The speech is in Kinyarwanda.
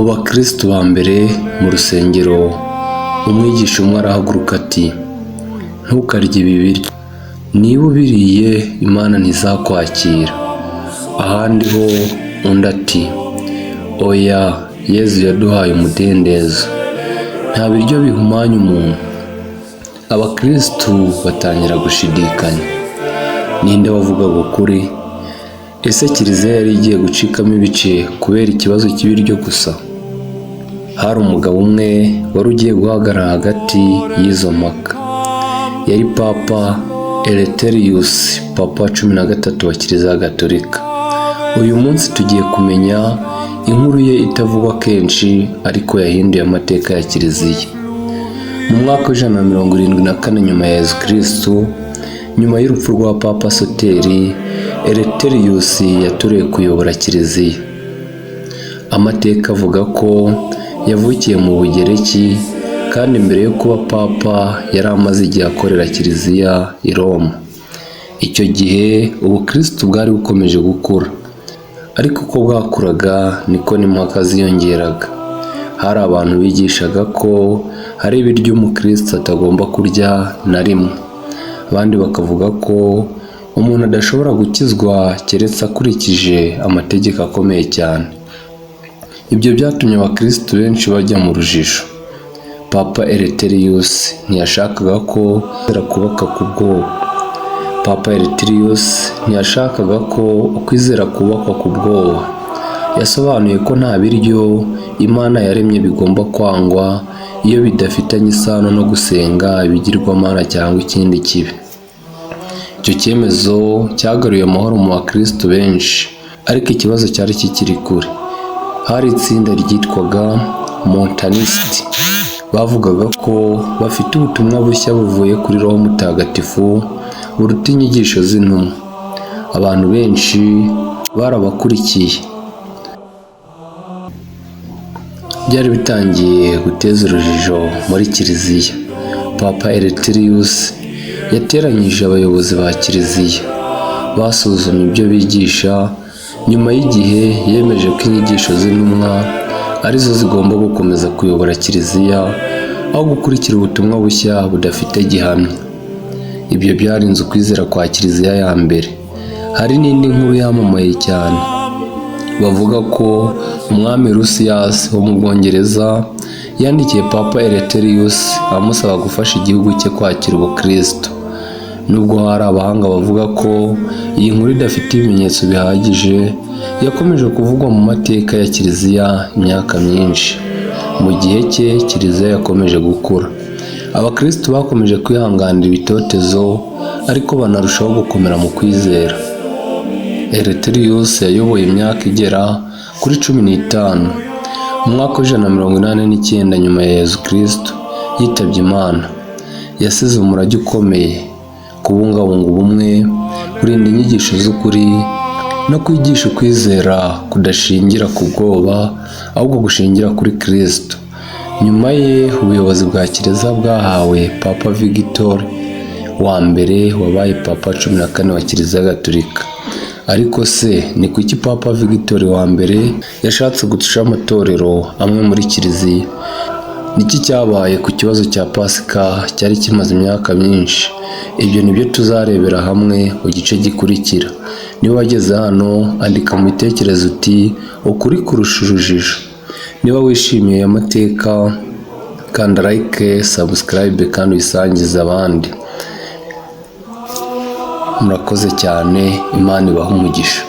bakristo ba mbere mu rusengero, umwigisha umwe arahaguruka ati, ntukarye ibi biryo, niba ubiriye Imana ntizakwakira. Ahandi ho undi ati, oya, Yezu yaduhaye umudendezo, nta biryo bihumanya umuntu. Abakristu batangira gushidikanya, ninde wavugaga ukuri? Ese kiliziya yari igiye gucikamo ibice kubera ikibazo cy'ibiryo gusa? Hari umugabo umwe wari ugiye guhagarara hagati y'izo mpaka. Yari Papa Eleutherius, Papa wa 13 wa Kiliziya Gatolika. Uyu munsi tugiye kumenya inkuru ye itavugwa kenshi ariko yahinduye amateka ya Kiliziya. Mu mwaka w'174 nyuma ya Yezu Kristo, nyuma y'urupfu rwa Papa Soteri, Eleutherius yatorewe kuyobora Kiliziya. Amateka avuga ko yavukiye mu Bugereki kandi mbere yo kuba Papa yari amaze igihe akorera Kiliziya i Roma. Icyo gihe ubukristo bwari bukomeje gukura, ariko uko bwakuraga niko n'impaka ziyongeraga. Hari abantu bigishaga ko hari ibiryo umukristo atagomba kurya na rimwe. Abandi bakavuga ko umuntu adashobora gukizwa keretse akurikije amategeko akomeye cyane. Ibyo byatumye abakristo benshi bajya mu rujijo. Papa Eleutherius ntiyashakaga ko kubaka ku bwoba. Papa Eleutherius ntiyashakaga ko ukwizera kubakwa ku bwoba. Yasobanuye ko nta biryo Imana yaremye bigomba kwangwa iyo bidafitanye isano no gusenga ibigirwamana cyangwa ikindi kibi. Icyo cyemezo cyagaruye amahoro mu bakristo benshi, ariko ikibazo cyari kikiri kure. Hari itsinda ryitwaga Montaniste, bavugaga ko bafite ubutumwa bushya buvuye kuri Roho Mutagatifu buruta inyigisho z'intumwa. Abantu benshi barabakurikiye. Byari bitangiye guteza urujijo muri Kiliziya. Papa Eleutherius yateranyije abayobozi ba Kiliziya, basuzumye ibyo bigisha. Nyuma y'igihe yemeje ko inyigisho z'intumwa arizo zigomba gukomeza kuyobora Kiliziya aho gukurikira ubutumwa bushya budafite gihamya. Ibyo byarinze ukwizera kwa Kiliziya ya mbere. Hari n'indi nkuru yamamaye cyane. Bavuga ko umwami Lucius wo mu Bwongereza yandikiye Papa Eleutherius amusaba gufasha igihugu cye kwakira ubukristo. Nubwo hari abahanga bavuga ko iyi nkuru idafite ibimenyetso bihagije, yakomeje kuvugwa mu mateka ya Kiliziya imyaka myinshi. Mu gihe cye Kiliziya yakomeje gukura. Abakristo bakomeje kwihanganira ibitotezo, ariko banarushaho gukomera mu kwizera. Eleutherius yayoboye imyaka igera kuri 15. Mu mwaka w'189 nyuma ya Yezu Kristo yitabye Imana, yasize umurage ukomeye: kubungabunga ubumwe, kurinda inyigisho z'ukuri, no kwigisha ukwizera kudashingira ku bwoba ahubwo gushingira kuri Kristo. Nyuma ye ubuyobozi bwa Kiliziya bwahawe Papa Victor wa mbere, wabaye Papa 14 wa Kiliziya Gatolika. Ariko se ni kuki Papa Victor wa mbere yashatse guca amatorero amwe muri Kiliziya? Niki cyabaye ku kibazo cya Pasika cyari kimaze imyaka myinshi? Ibyo nibyo tuzarebera hamwe mu gice gikurikira. Niba wageze hano, andika mu bitekerezo uti ukuri kurusha urujijo. Niba wishimiye aya mateka, kanda like, subscribe kandi uyisangize abandi. Murakoze cyane, Imana ibahe umugisha.